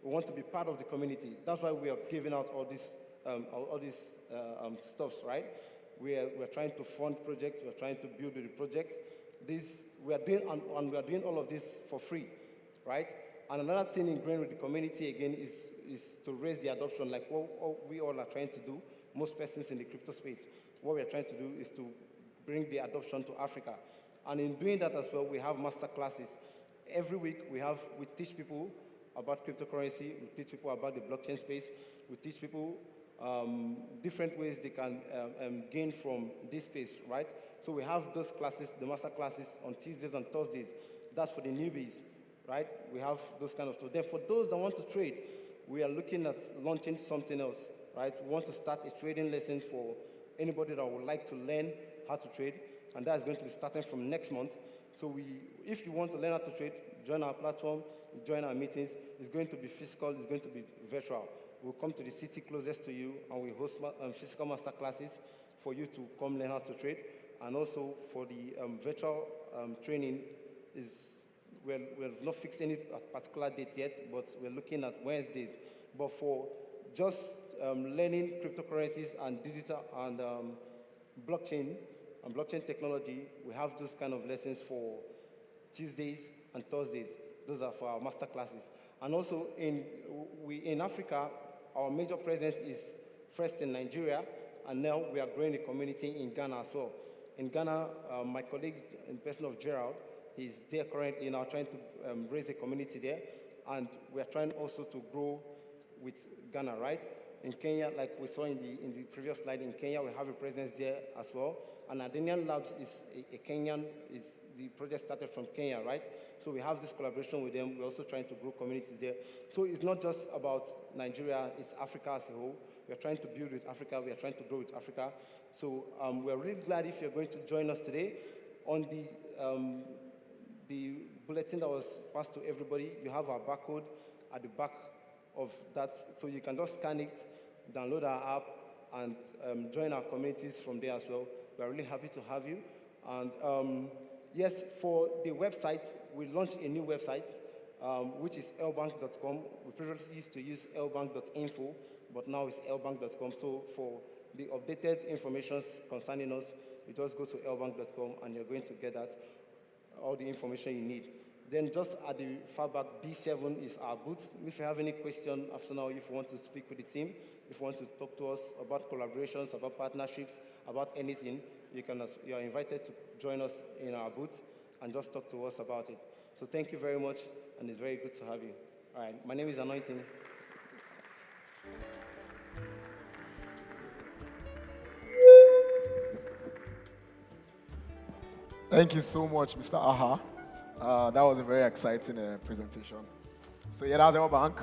We want to be part of the community. That's why we are giving out all these stuffs, right? We're trying to fund projects. We're trying to build the projects. This we are doing, and we are doing all of this for free, right? And another thing in growing with the community again is to raise the adoption, like what we all are trying to do. Most persons in the crypto space, what we are trying to do is to bring the adoption to Africa. And in doing that as well, we have master classes. Every week we teach people about cryptocurrency, we teach people about the blockchain space, we teach people different ways they can gain from this space, right? So we have those classes, the master classes on Tuesdays and Thursdays. That's for the newbies, right? We have those kind of stuff. Then for those that want to trade, we are looking at launching something else, right? We want to start a trading lesson for anybody that would like to learn how to trade, and that is going to be starting from next month. So if you want to learn how to trade, join our platform, join our meetings. It's going to be physical, it's going to be virtual. We'll come to the city closest to you, and we host physical master classes for you to come learn how to trade. And also for the virtual training, we've not fixed any particular date yet, but we're looking at Wednesdays. But for just learning cryptocurrencies and digital and blockchain technology, we have those kind of lessons for Tuesdays and Thursdays. Those are for our master classes. And also in Africa, our major presence is first in Nigeria, and now we are growing the community in Ghana as well. In Ghana, my colleague in the person of Gerald, he's there currently now trying to raise a community there, and we are trying also to grow with Ghana, right? In Kenya, like we saw in the previous slide, in Kenya, we have a presence there as well. And Adenian Labs is a Kenyan, the project started from Kenya, right? So we have this collaboration with them. We're also trying to grow communities there. So it's not just about Nigeria, it's Africa as a whole. We're trying to build with Africa. We are trying to grow with Africa. So we're really glad if you're going to join us today. On the bulletin that was passed to everybody, you have our barcode at the back of that. So you can just scan it, download our app, and join our communities from there as well. We're really happy to have you. And yes, for the website, we launched a new website, which is lbank.com. We previously used to use lbank.info, but now it's lbank.com. So for the updated information concerning us, you just go to lbank.com and you're going to get all the information you need. Then just at the far back, B7 is our booth. If you have any question after now, if you want to speak with the team, if you want to talk to us about collaborations, about partnerships, about anything, you are invited to join us in our booth and just talk to us about it. So thank you very much, and it's very good to have you. All right, my name is Anointing. Thank you so much, Mr. Aha. That was a very exciting presentation. So yeah, that's L-Bank.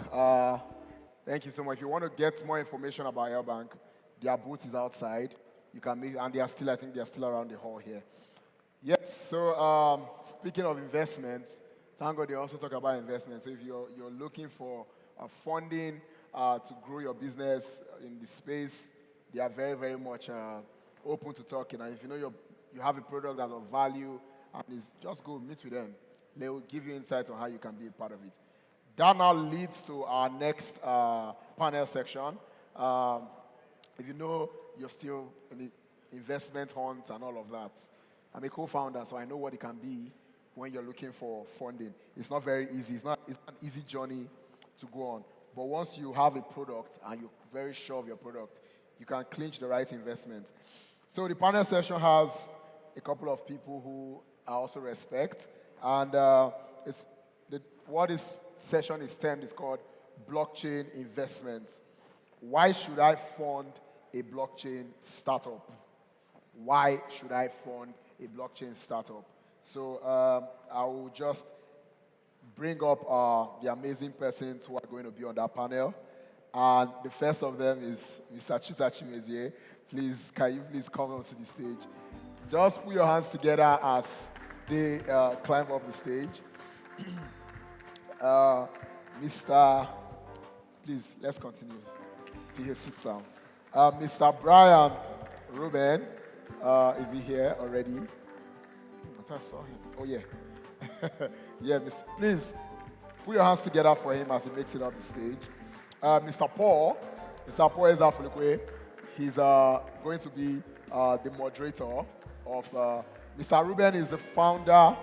Thank you so much. If you want to get more information about L-Bank, their booth is outside. You can meet, and I think they are still around the hall here. Yes, so speaking of investments, thank God they also talk about investments. So if you're looking for funding to grow your business in the space, they are very, very much open to talking. And if you know you have a product that's of value, just go meet with them. They will give you insights on how you can be a part of it. That now leads to our next panel section. If you know you're still in the investment hunt and all of that, I'm a co-founder, so I know what it can be when you're looking for funding. It's not very easy. It's not an easy journey to go on. But once you have a product and you're very sure of your product, you can clinch the right investment. So the panel session has a couple of people who I also respect. And what this session is termed is called Blockchain Investments. Why should I fund a blockchain startup? Why should I fund a blockchain startup? So I will just bring up the amazing persons who are going to be on that panel. And the first of them is Mr. Chuta Chimezie. Please, can you please come onto the stage? Just put your hands together as they climb up the stage. Please, let's continue till he sits down. Mr. Brian Ruben, is he here already? I thought I saw him. Oh, yeah. Yeah, please, Put your hands together for him as he makes it up the stage. Mr. Paul is Afulukwe. He's going to be the moderator of. Mr. Ruben is the founder.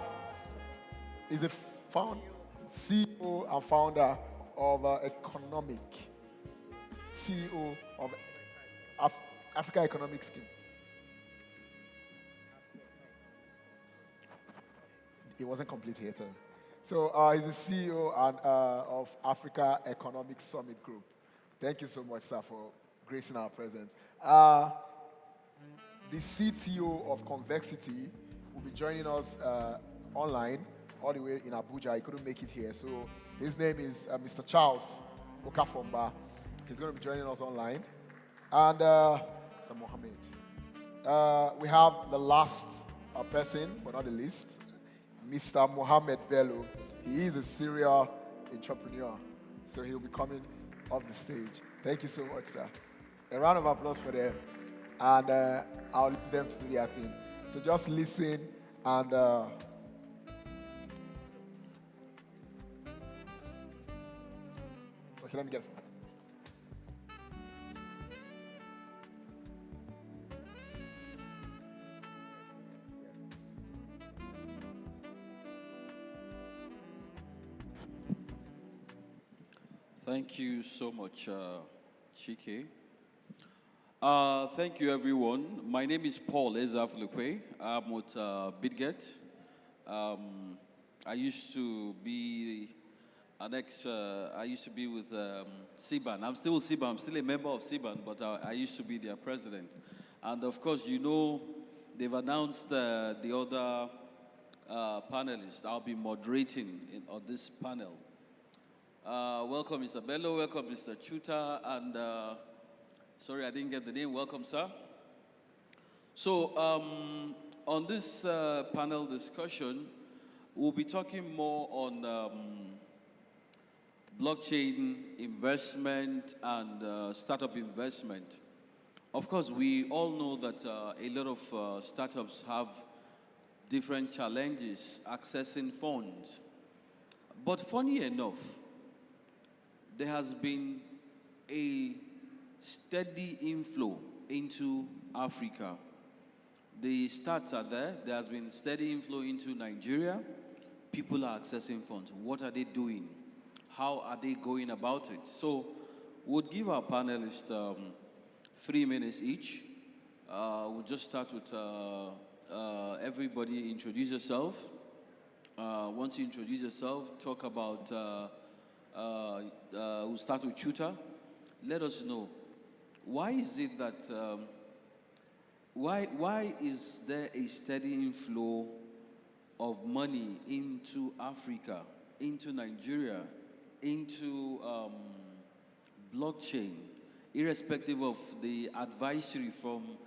Is the CEO and founder of CEO of Africa Economic Scheme. It wasn't complete here, too. So he's the CEO of Africa Economic Summit Group. Thank you so much, sir, for gracing our presence. The CTO of Convexity will be joining us online, all the way in Abuja. He couldn't make it here. So his name is Mr. Charles Okafomba. He's going to be joining us online. And Mr. Mohammed. We have the last person, but not the least, Mr. Mohammed Bello. He is a serial entrepreneur. So he'll be coming off the stage. Thank you so much, sir. A round of applause for them. And I'll leave them to do their thing. So just listen and... Okay, let me get it. Thank you so much, Chike. Thank you, everyone. My name is Paul Ezaflukwe. I'm with Bitget. I used to be I used to be with CBAN. I'm still with CBAN. I'm still a member of CBAN, but I used to be their president. And of course, you know, they've announced the other panelists. I'll be moderating on this panel. Welcome, Mr. Bello. Welcome, Mr. Chuta. And sorry, I didn't get the name. Welcome, sir. So on this panel discussion, we'll be talking more on blockchain investment and startup investment. Of course, we all know that a lot of startups have different challenges accessing funds. But funny enough, there has been a steady inflow into Africa. The stats are there. There has been steady inflow into Nigeria. People are accessing funds. What are they doing? How are they going about it? So we'll give our panelists 3 minutes each. We'll just start with everybody introduce yourself. Once you introduce yourself, talk about, we'll start with Chuta. Let us know, why is it that, why is there a steady inflow of money into Africa, into Nigeria, into blockchain, irrespective of the advisory from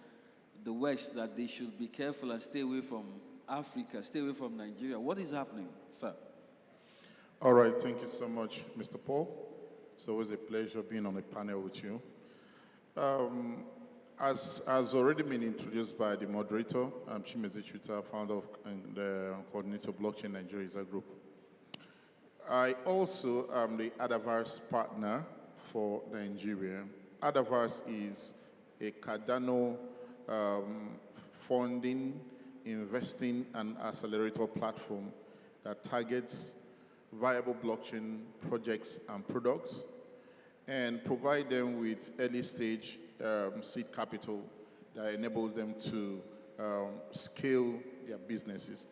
the West that they should be careful and stay away from Africa, stay away from Nigeria? What is happening, sir? All right, thank you so much, Mr. Paul. It's always a pleasure being on a panel with you. As already been introduced by the moderator, I'm Chimeze Chuta, founder of and coordinator of Blockchain Nigeria Group. I also am the Adaverse partner for Nigeria. Adaverse is a Cardano funding, investing, and accelerator platform that targets viable blockchain projects and products and provide them with early stage seed capital that enables them to scale their businesses.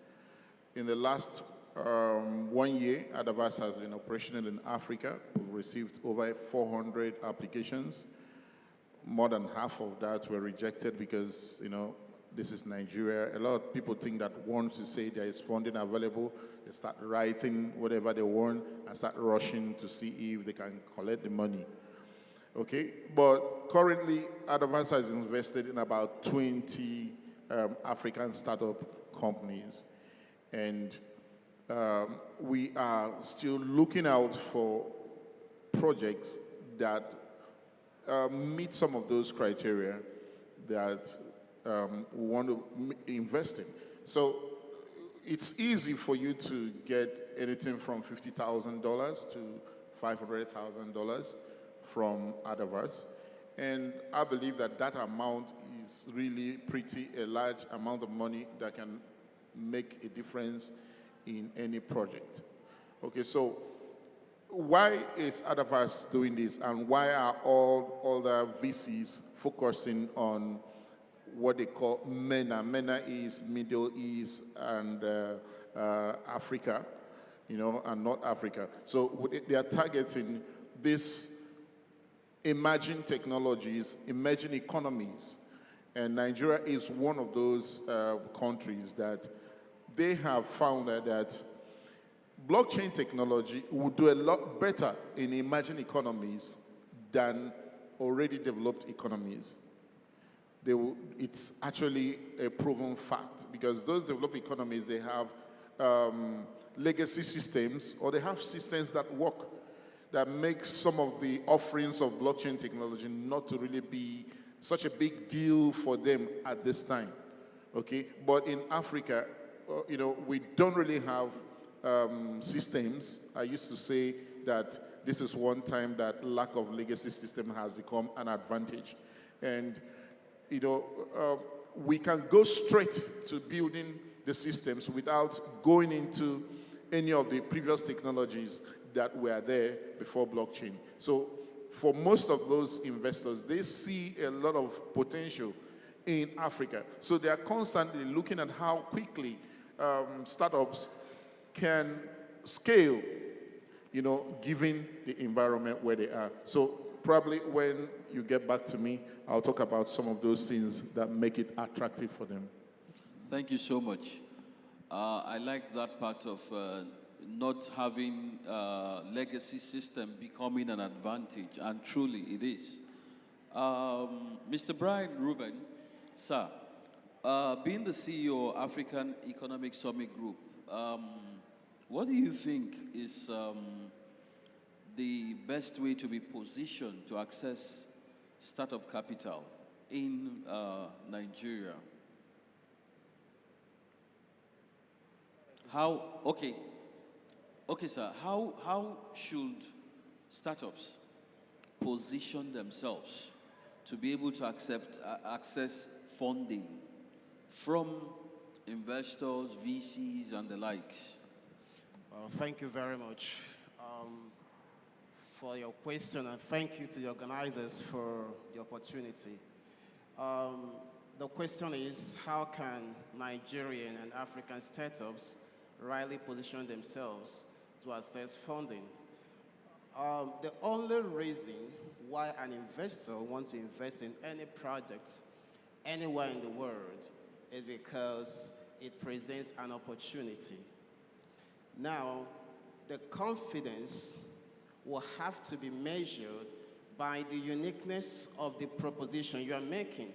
In the last 1 year, Adaverse has been operational in Africa. We've received over 400 applications. More than half of that were rejected because, you know, this is Nigeria. A lot of people think that once you say there is funding available, they start writing whatever they want and start rushing to see if they can collect the money. Okay, but currently, Adaverse has invested in about 20 African startup companies. And we are still looking out for projects that meet some of those criteria that we want to invest in. So it's easy for you to get anything from $50,000 to $500,000 from Adaverse. And I believe that that amount is really pretty a large amount of money that can make a difference in any project. Okay, so why is Adaverse doing this, and why are all other VCs focusing on what they call MENA? MENA is Middle East and Africa, and North Africa. So they are targeting these emerging technologies, emerging economies. And Nigeria is one of those countries that they have found that blockchain technology would do a lot better in emerging economies than already developed economies. It's actually a proven fact, because those developed economies, they have legacy systems, or they have systems that work, that make some of the offerings of blockchain technology not to really be such a big deal for them at this time. Okay, but in Africa, we don't really have systems. I used to say that this is one time that lack of legacy system has become an advantage. And, we can go straight to building the systems without going into any of the previous technologies that were there before blockchain. So for most of those investors, they see a lot of potential in Africa. So they are constantly looking at how quickly startups can scale, given the environment where they are. So probably when you get back to me, I'll talk about some of those things that make it attractive for them. Thank you so much. I like that part of not having legacy system becoming an advantage, and truly it is. Mr. Brian Ruben, sir, being the CEO of African Economic Summit Group, what do you think is the best way to be positioned to access startup capital in Nigeria? Okay, sir, how should startups position themselves to be able to access funding from investors, VCs, and the likes? Well, thank you very much for your question, and thank you to the organizers for the opportunity. The question is, how can Nigerian and African startups rightly position themselves to access funding? The only reason why an investor wants to invest in any project anywhere in the world is because it presents an opportunity. Now, the confidence will have to be measured by the uniqueness of the proposition you are making.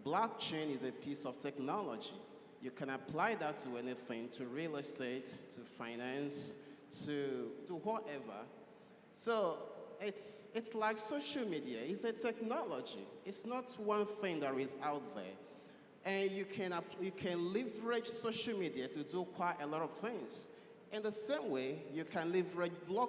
Blockchain is a piece of technology. You can apply that to anything, to real estate, to finance, to whatever. So it's like social media. It's a technology. It's not one thing that is out there. And you can leverage social media to do quite a lot of things. In the same way, you can leverage blockchain